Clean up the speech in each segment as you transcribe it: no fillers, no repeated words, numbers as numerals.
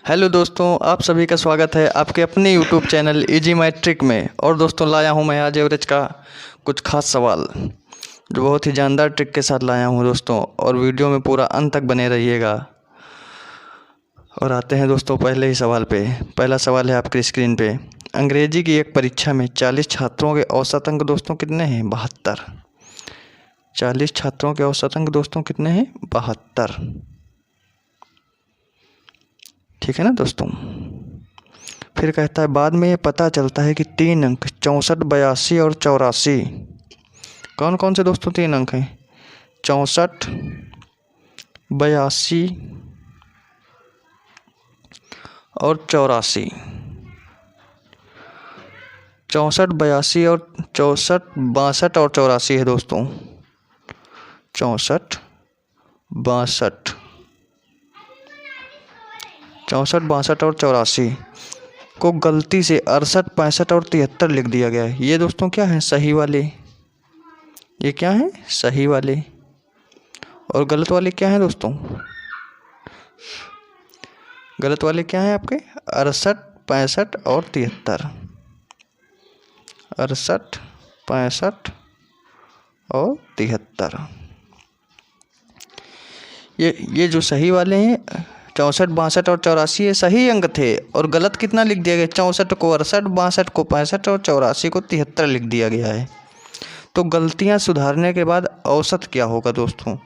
Hello दोस्तों, आप सभी का स्वागत है आपके अपने यूट्यूब चैनल इजी मैट्रिक में। और दोस्तों लाया हूं मैं आज एवरेज का कुछ खास सवाल जो बहुत ही जानदार ट्रिक के साथ लाया हूं दोस्तों। और वीडियो में पूरा अंत तक बने रहिएगा। और आते हैं दोस्तों पहले ही सवाल पे। पहला सवाल है आपकी स्क्रीन पे। अंग्रेजी की एक परीक्षा में 40 छात्रों के औसत अंक दोस्तों कितने हैं? 72। 40 छात्रों के औसत अंक दोस्तों कितने हैं? 72। ठीक है ना दोस्तों। फिर कहता है बाद में ये पता चलता है कि 3 अंक 64, 82 और 84। कौन कौन से दोस्तों 3 अंक हैं? 64, 82 और 84। 64, 82 और 64, 62 और 84 है दोस्तों। 64, 62, 64, 62 और 84 को गलती से 68, 65 और 73 लिख दिया गया है। ये दोस्तों क्या है? सही वाले। ये क्या है? सही वाले। और गलत वाले क्या हैं दोस्तों? गलत वाले क्या हैं आपके? 68, 65 और 73। 68, 65 और 73। ये जो सही वाले हैं 64, 62 और 84 ये सही अंक थे। और गलत कितना लिख दिया गया? 64 को 68, 62 को 65 और 84 को 73 लिख दिया गया है। तो गलतियां सुधारने के बाद औसत क्या होगा दोस्तों?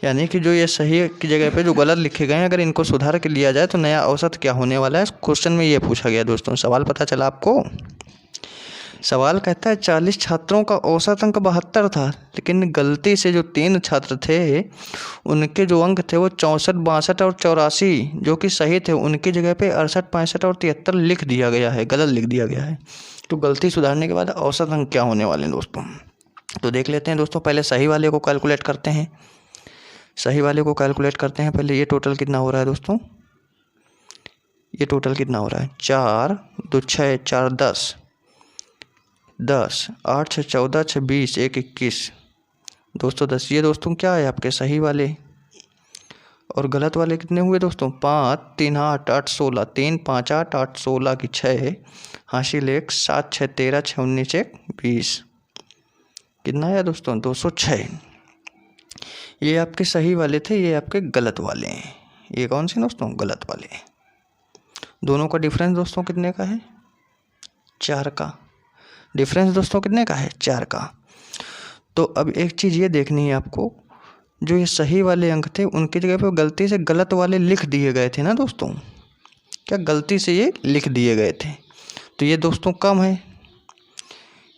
यानी कि जो ये सही की जगह पे जो गलत लिखे गए हैं अगर इनको सुधार के लिया जाए तो नया औसत क्या होने वाला है? क्वेश्चन में ये पूछा गया दोस्तों। सवाल पता चला आपको? सवाल कहता है 40 छात्रों का औसत अंक 72 था, लेकिन गलती से जो 3 छात्र थे उनके जो अंक थे वो 64, 62 और 84 जो कि सही थे उनकी जगह पे 68, 65 और 73 लिख दिया गया है, गलत लिख दिया गया है। तो गलती सुधारने के बाद औसत अंक क्या होने वाले हैं दोस्तों? तो देख लेते हैं दोस्तों। पहले सही वाले को कैलकुलेट करते हैं। सही वाले को कैलकुलेट करते हैं पहले। ये टोटल कितना हो रहा है दोस्तों? ये टोटल कितना हो रहा है? 4 2 6 4 10 10 8 6 14 6 20 1 21 210। ये दोस्तों क्या है? आपके सही वाले। और गलत वाले कितने हुए दोस्तों? 5 3 8 8 16 3 5 8 8 16 की 6 हासिल 1 7 6 13 6 19 1 20। कितना आया दोस्तों? 206। ये आपके सही वाले थे, ये आपके गलत वाले हैं। ये कौन से दोस्तों? गलत वाले। दोनों का डिफरेंस दोस्तों कितने का है? 4 का। डिफरेंस दोस्तों कितने का है? 4 का। तो अब एक चीज़ ये देखनी है आपको, जो ये सही वाले अंक थे उनकी जगह पे गलती से गलत वाले लिख दिए गए थे ना दोस्तों। क्या गलती से ये लिख दिए गए थे? तो ये दोस्तों कम है।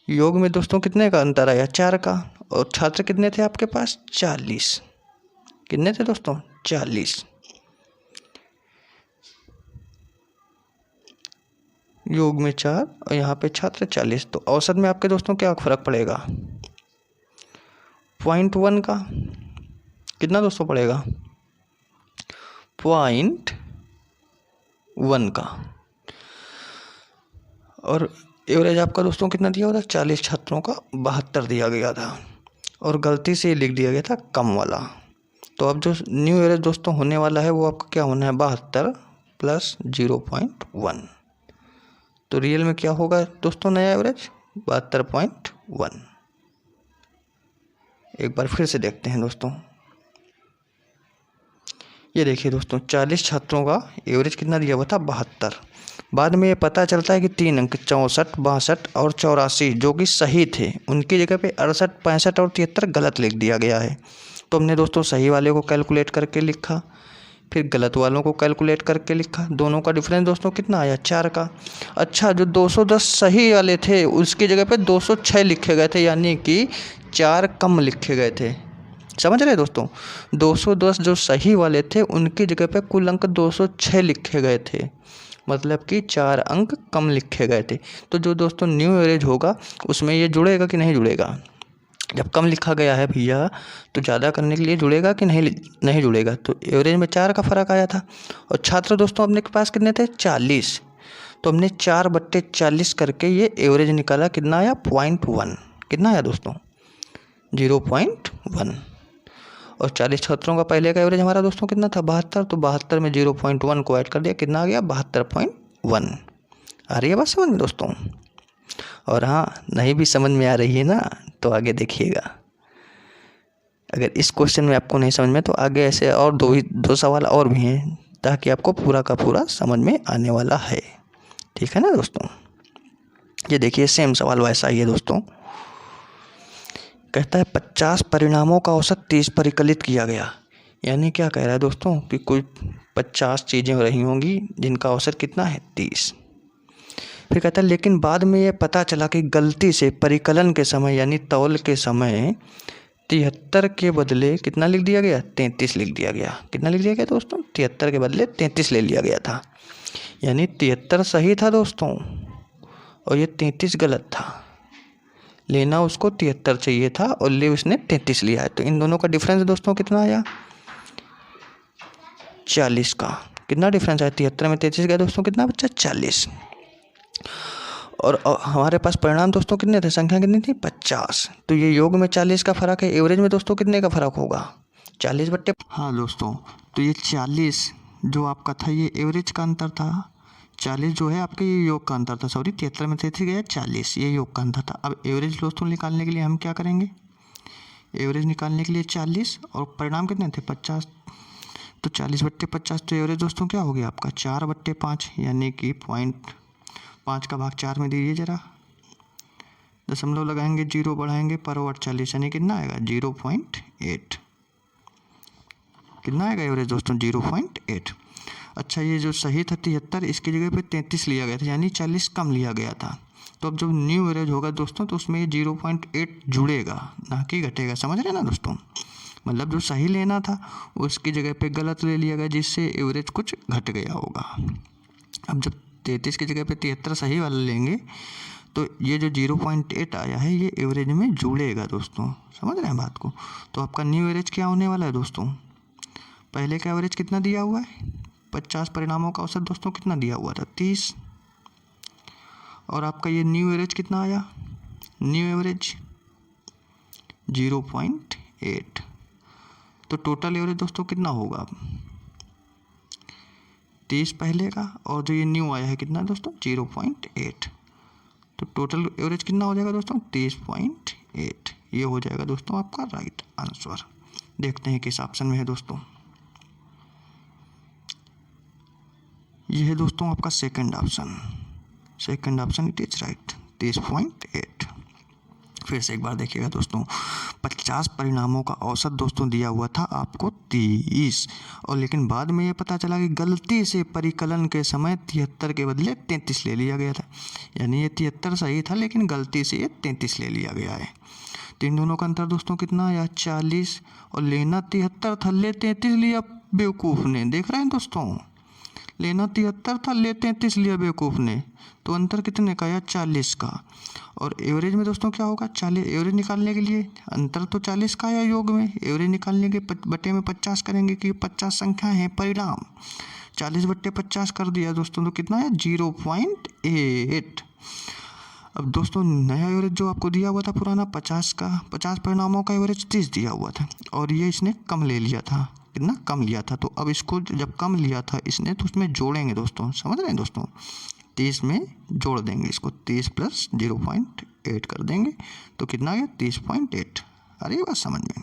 योग में दोस्तों कितने का अंतर आया? 4 का। और छात्र कितने थे आपके पास? 40। कितने थे दोस्तों? 40। योग में 4 और यहाँ पे छात्र 40। तो औसत में आपके दोस्तों क्या फ़र्क पड़ेगा? 0.1 का। कितना दोस्तों पड़ेगा? 0.1 का। और एवरेज आपका दोस्तों कितना दिया हुआ था? 40 छात्रों का 72 दिया गया था। और गलती से लिख दिया गया था कम वाला। तो अब जो न्यू एवरेज दोस्तों होने वाला है वो आपका क्या होना है? 72 प्लस 0.1। तो रियल में क्या होगा दोस्तों नया एवरेज? 72.1। एक बार फिर से देखते हैं दोस्तों। ये देखिए दोस्तों 40 छात्रों का एवरेज कितना दिया हुआ था? 72। बाद में ये पता चलता है कि 3 अंक 64, 62 और 84 जो कि सही थे उनकी जगह पे 68, 65 और 73 गलत लिख दिया गया है। तो हमने दोस्तों सही वाले को कैलकुलेट करके लिखा, फिर गलत वालों को कैलकुलेट करके लिखा। दोनों का डिफरेंस दोस्तों कितना आया? 4 का। अच्छा, जो 210 सही वाले थे उसकी जगह पे 206 लिखे गए थे, यानी कि 4 कम लिखे गए थे। समझ रहे दोस्तों? 210 जो सही वाले थे उनकी जगह पे कुल अंक 206 लिखे गए थे, मतलब कि 4 अंक कम लिखे गए थे। तो जो दोस्तों न्यू एवरेज होगा उसमें ये जुड़ेगा कि नहीं जुड़ेगा? जब कम लिखा गया है भैया तो ज़्यादा करने के लिए जुड़ेगा कि नहीं जुड़ेगा? तो एवरेज में 4 का फ़र्क आया था। और छात्र दोस्तों अपने के पास कितने थे? 40। तो हमने 4/40 करके ये एवरेज निकाला। कितना आया? 0.1। कितना आया दोस्तों? 0.1। और 40 छात्रों का पहले का एवरेज हमारा दोस्तों कितना था 72, तो 72 में 0.1 को ऐड कर दिया, कितना आ गया 72.1। आ रही है बात समझ में दोस्तों? और हाँ, नहीं भी समझ में आ रही है ना तो आगे देखिएगा। अगर इस क्वेश्चन में आपको नहीं समझ में तो आगे ऐसे और दो सवाल और भी हैं, ताकि आपको पूरा का पूरा समझ में आने वाला है। ठीक है ना दोस्तों? ये देखिए सेम सवाल वैसा ही है दोस्तों। कहता है 50 परिणामों का औसत 30 परिकलित किया गया। यानी क्या कह रहा है दोस्तों कि कुल 50 चीज़ें रही होंगी जिनका औसत कितना है 30। फिर कहता है लेकिन बाद में ये पता चला कि गलती से परिकलन के समय यानी तौल के समय 73 के बदले कितना लिख दिया गया 33 लिख दिया गया। कितना लिख दिया गया दोस्तों 73 के बदले 33 ले लिया गया था। यानी 73 सही था दोस्तों और ये 33 गलत था। लेना उसको 73 चाहिए था और ले उसने 33 लिया है। तो इन दोनों का डिफरेंस दोस्तों कितना आया 40 का। कितना डिफरेंस आया 73 में 33 गया दोस्तों, कितना बच्चा 40। और हमारे पास परिणाम दोस्तों कितने थे, संख्या कितनी थी 50। तो ये योग में 40 का फर्क है, एवरेज में दोस्तों कितने का फर्क होगा 40 बट्टे। हाँ दोस्तों, तो ये 40 जो आपका था ये एवरेज का अंतर था, 40 जो है आपके ये योग का अंतर था। सॉरी 73 में 33 गया 40, ये योग का अंतर था। अब एवरेज दोस्तों निकालने के लिए हम क्या करेंगे, एवरेज निकालने के लिए 40 और परिणाम कितने थे 50, तो 40 बट्टे 50, तो एवरेज दोस्तों क्या हो गया आपका 4 बट्टे 5, यानी कि 0.5 का भाग 4 में दीजिए जरा, दशमलव लगाएंगे, 0 बढ़ाएंगे पर ओवर 40, यानी कितना आएगा 0.8। कितना आएगा एवरेज दोस्तों 0.8। अच्छा, ये जो सही था 73, इसकी जगह पे 33 लिया गया था, यानी 40 कम लिया गया था। तो अब जब न्यू एवरेज होगा दोस्तों तो उसमें ये 0.8 जुड़ेगा, ना कि घटेगा। समझ रहे हैं ना दोस्तों? मतलब जो सही लेना था उसकी जगह पे गलत ले लिया गया, जिससे एवरेज कुछ घट गया होगा। अब जब 33 की जगह पे 73 सही वाला लेंगे तो ये जो 0.8 आया है ये एवरेज में जुड़ेगा दोस्तों। समझ रहे हैं बात को? तो आपका न्यू एवरेज क्या होने वाला है दोस्तों, पहले का एवरेज कितना दिया हुआ है 50 परिणामों का औसत दोस्तों कितना दिया हुआ था 30, और आपका ये न्यू एवरेज कितना आया, न्यू एवरेज 0.8। तो टोटल एवरेज दोस्तों कितना होगा 30 पहले का, और जो ये न्यू आया है कितना दोस्तों 0.8। तो टोटल एवरेज कितना हो जाएगा दोस्तों 30.8। ये हो जाएगा दोस्तों आपका राइट आंसर। देखते हैं किस ऑप्शन में है दोस्तों। ये है दोस्तों आपका second option, second option it is right 30.8। फिर से एक बार देखिएगा दोस्तों, 50 परिणामों का औसत दोस्तों दिया हुआ था आपको 30, और लेकिन बाद में ये पता चला कि गलती से परिकलन के समय 73 के बदले 33 ले लिया गया था। यानी ये 73 सही था लेकिन गलती से ये 33 ले लिया गया है। तो इन दोनों का अंतर दोस्तों कितना आया 40, और लेना 73 था, ले 33 लिया बेवकूफ़ ने। देख रहे हैं दोस्तों, लेना 73 था, ले 33 लिया बेवकूफ़ ने। तो अंतर कितने का आया 40 का। और एवरेज में दोस्तों क्या होगा 40, एवरेज निकालने के लिए अंतर तो 40 का आया योग में, एवरेज निकालने के बटे में 50 करेंगे कि 50 संख्या है परिणाम, 40 बट्टे 50 कर दिया दोस्तों, तो कितना है 0.8। अब दोस्तों नया एवरेज जो आपको दिया हुआ था पुराना 50 का, 50 परिणामों का एवरेज 30 दिया हुआ था, और ये इसने कम ले लिया था, कितना कम लिया था। तो अब इसको जब कम लिया था इसने तो उसमें जोड़ेंगे दोस्तों। समझ रहे हैं दोस्तों, 30 में जोड़ देंगे इसको, 30 प्लस 0.8 कर देंगे, तो कितना आ गया 30.8। अरे बात समझ में।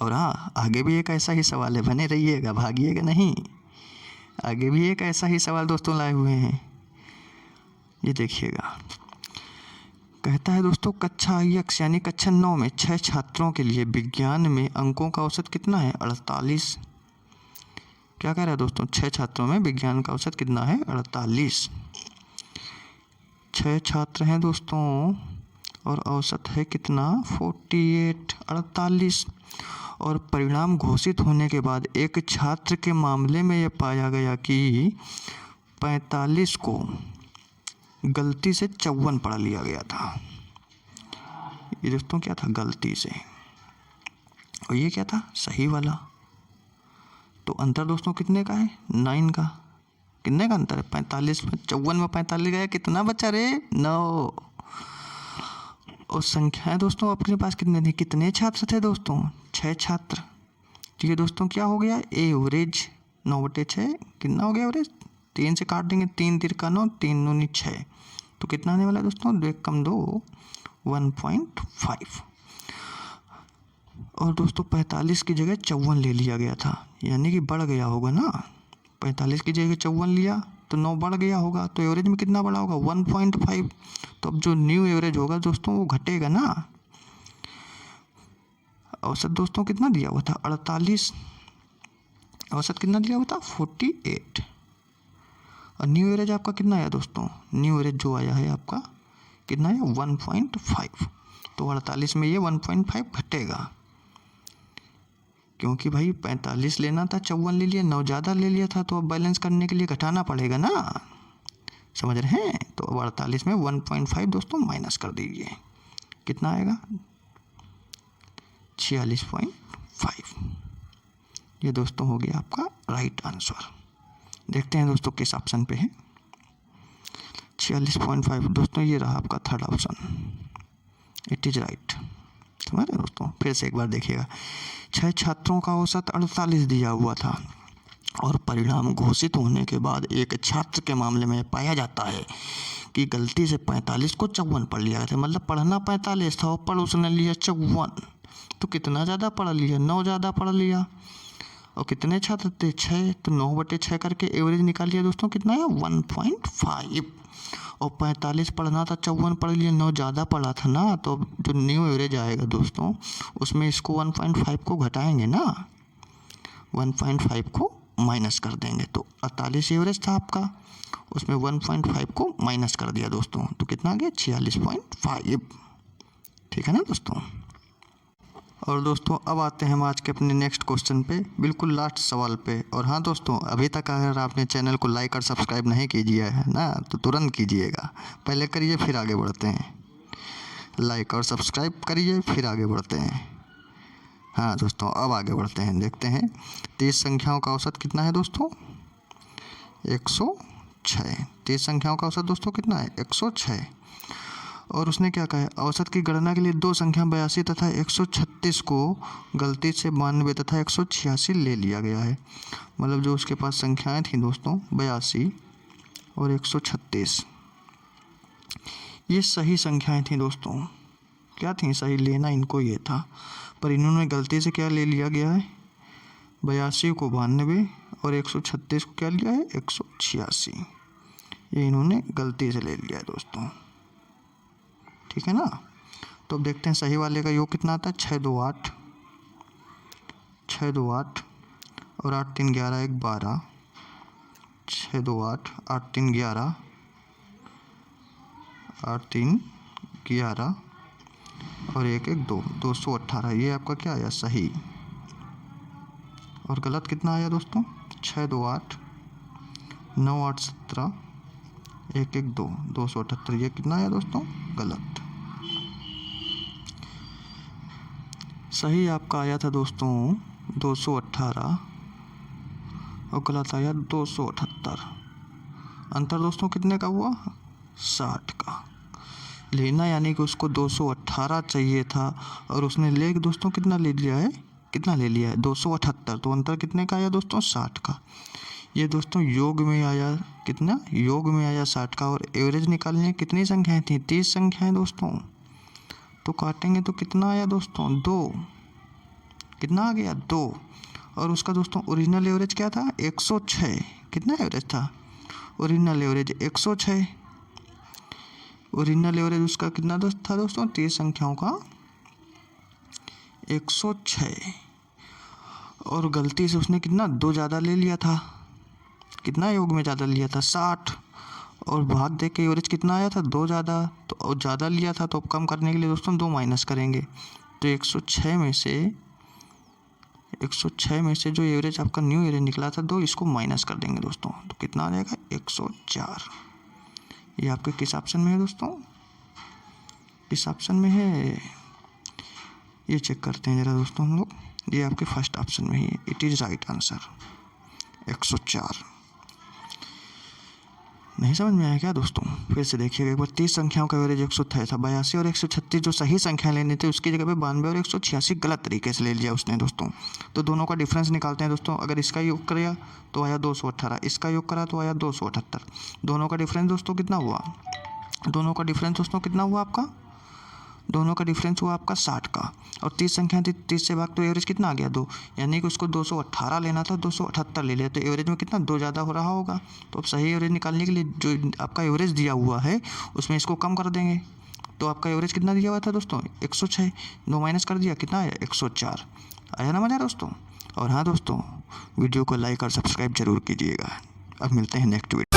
और हाँ, आगे भी एक ऐसा ही सवाल है, बने रहिएगा, भागिएगा नहीं। आगे भी एक ऐसा ही सवाल दोस्तों लाए हुए हैं, ये देखिएगा। कहता है दोस्तों कक्षा IX यानी कक्षा 9 में 6 छात्रों के लिए विज्ञान में अंकों का औसत कितना है 48। क्या कह रहा है दोस्तों, 6 छात्रों में विज्ञान का औसत कितना है 48। 6 छात्र हैं दोस्तों और औसत है कितना 48, 48। और परिणाम घोषित होने के बाद एक छात्र के मामले में यह पाया गया कि 45 को गलती से 54 पढ़ लिया गया था। ये दोस्तों क्या था गलती से, और ये क्या था सही वाला। तो अंतर दोस्तों कितने का है 9 का। कितने का अंतर है 45 में 54 में 45 गया, कितना बचा रे 9। और संख्याएं दोस्तों अपने पास कितने थे, कितने छात्र थे दोस्तों 6 छात्र। ठीक है दोस्तों, क्या हो गया एवरेज 9/6 कितना हो गया एवरेज, 3 से काट देंगे, 3 तिरका 9, 3 दूनी 6, तो कितना आने वाला है दोस्तों, 2 कम 2 1.5। और दोस्तों 45 की जगह 54 ले लिया गया था, यानी कि बढ़ गया होगा ना, 45 की जगह 54 लिया तो 9 बढ़ गया होगा, तो एवरेज में कितना बढ़ा होगा 1.5। तो अब जो न्यू एवरेज होगा दोस्तों वो घटेगा ना। औसत दोस्तों कितना दिया हुआ था 48, औसत कितना दिया हुआ था 48, और न्यू एवरेज आपका कितना आया दोस्तों, न्यू एवरेज जो आया है आपका कितना है 1.5। तो 48 में ये 1.5 घटेगा, क्योंकि भाई 45 लेना था 54 ले लिया, 9 ज़्यादा ले लिया था, तो अब बैलेंस करने के लिए घटाना पड़ेगा ना, समझ रहे हैं। तो अब 48 में 1.5 दोस्तों माइनस कर दीजिए, कितना आएगा 46.5। ये दोस्तों हो गया आपका राइट आंसर। देखते हैं दोस्तों किस ऑप्शन पे है 46.5 दोस्तों, ये रहा आपका third option, it is right. समझ रहे दोस्तों, फिर से एक बार देखिएगा, 6 छात्रों का औसत 48 दिया हुआ था और परिणाम घोषित होने के बाद एक छात्र के मामले में पाया जाता है कि गलती से 45 को 54 पढ़ लिया गया था, मतलब पढ़ना 45 था और पढ़ उसने लिया 54, तो कितना ज़्यादा पढ़ लिया 9 ज़्यादा पढ़ लिया। और कितने छात्र थे 6, तो 9/6 करके एवरेज निकाल लिया दोस्तों, कितना है 1.5। और 45 पढ़ना था 54 पढ़ लिया, 9 ज़्यादा पढ़ा था ना, तो जो न्यू एवरेज आएगा दोस्तों उसमें इसको 1.5 को घटाएंगे ना, 1.5 को माइनस कर देंगे, तो 48 एवरेज था आपका, उसमें 1.5 को माइनस कर दिया दोस्तों, तो कितना आ गया 46.5। ठीक है ना दोस्तों। और दोस्तों अब आते हैं हम आज के अपने नेक्स्ट क्वेश्चन पे, बिल्कुल लास्ट सवाल पे। और हाँ दोस्तों, अभी तक अगर आपने चैनल को लाइक और सब्सक्राइब नहीं कीजिए है ना, तो तुरंत कीजिएगा, पहले करिए फिर आगे बढ़ते हैं, लाइक और सब्सक्राइब करिए फिर आगे बढ़ते हैं। हाँ दोस्तों, अब आगे बढ़ते हैं, देखते हैं 30 संख्याओं का औसत कितना है दोस्तों 106। 30 संख्याओं का औसत दोस्तों कितना है 106। और उसने क्या कहा है, औसत की गणना के लिए 2 संख्या 82 तथा 136 को गलती से 92 तथा 186 ले लिया गया है। मतलब जो उसके पास संख्याएं थी दोस्तों 82 और 136, ये सही संख्याएं थी दोस्तों, क्या थी सही, लेना इनको ये था, पर इन्होंने गलती से क्या ले लिया गया है 82 को 92 और 136 को क्या लिया है 186, ये इन्होंने गलती से ले लिया है दोस्तों। ठीक है ना। तो अब देखते हैं सही वाले का योग कितना आता है 6 2 8, 6 2 8 और 8 3 11 1 12, 6 2 8 8 3 11 8 3 11 और 1 1 2 218, ये आपका क्या आया सही। और गलत कितना आया दोस्तों 6 2 8 9 8 17 1 1 2 278, ये कितना आया दोस्तों गलत। सही आपका आया था दोस्तों 218 और गलत आया 278। अंतर दोस्तों कितने का हुआ 60 का। लेना यानी कि उसको 218 चाहिए था और उसने ले दोस्तों कितना ले लिया है, कितना ले लिया है 278, तो अंतर कितने का आया दोस्तों 60 का। ये दोस्तों योग में आया कितना, योग में आया 60 का। और एवरेज निकालने कितनी संख्याएं थी 30 संख्याएं दोस्तों, तो काटेंगे तो कितना आया दोस्तों 2, कितना आ गया 2। और उसका दोस्तों ओरिजिनल एवरेज क्या था 106, कितना एवरेज था ओरिजिनल एवरेज 106, ओरिजिनल एवरेज उसका कितना दोस्त था दोस्तों 30 संख्याओं का 106। और गलती से उसने कितना 2 ज़्यादा ले लिया था, कितना योग में ज़्यादा लिया था 60, और भाग दे के एवरेज कितना आया था 2 ज़्यादा, तो ज़्यादा लिया था तो कम करने के लिए दोस्तों 2 माइनस करेंगे, तो 106 में से जो एवरेज आपका न्यू एवरेज निकला था 2, इसको माइनस कर देंगे दोस्तों, तो कितना आ जाएगा 104। ये आपके किस ऑप्शन में है दोस्तों, किस ऑप्शन में है ये चेक करते हैं ज़रा दोस्तों हम लोग। ये आपके फर्स्ट ऑप्शन में ही है, इट इज़ राइट आंसर 104। नहीं समझ में आया क्या दोस्तों? फिर से देखिएगा एक बार। 30 संख्याओं का एवरेज 128 था। 82 और 136 जो सही संख्या लेनी थी उसकी जगह पे 92 और 186 गलत तरीके से ले लिया उसने दोस्तों। तो दोनों का डिफरेंस निकालते हैं दोस्तों। अगर इसका योग किया तो आया 218, इसका योग करा तो आया 278। दोनों का डिफरेंस दोस्तों कितना हुआ? दोनों का डिफरेंस दोस्तों कितना हुआ आपका? दोनों का डिफरेंस हुआ आपका 60 का। और 30 संख्या थी, 30 से भाग तो एवरेज कितना आ गया 2, यानी कि उसको 218 लेना था, 278 ले लिया। तो एवरेज में कितना 2 ज़्यादा हो रहा होगा। तो अब सही एवरेज निकालने के लिए जो आपका एवरेज दिया हुआ है उसमें इसको कम कर देंगे। तो आपका एवरेज कितना दिया हुआ था दोस्तों? 106। 2 माइनस कर दिया, कितना आया? 104। आया ना मज़ा दोस्तों? और हाँ दोस्तों, वीडियो को लाइक और सब्सक्राइब जरूर कीजिएगा। अब मिलते हैं नेक्स्ट वीडियो।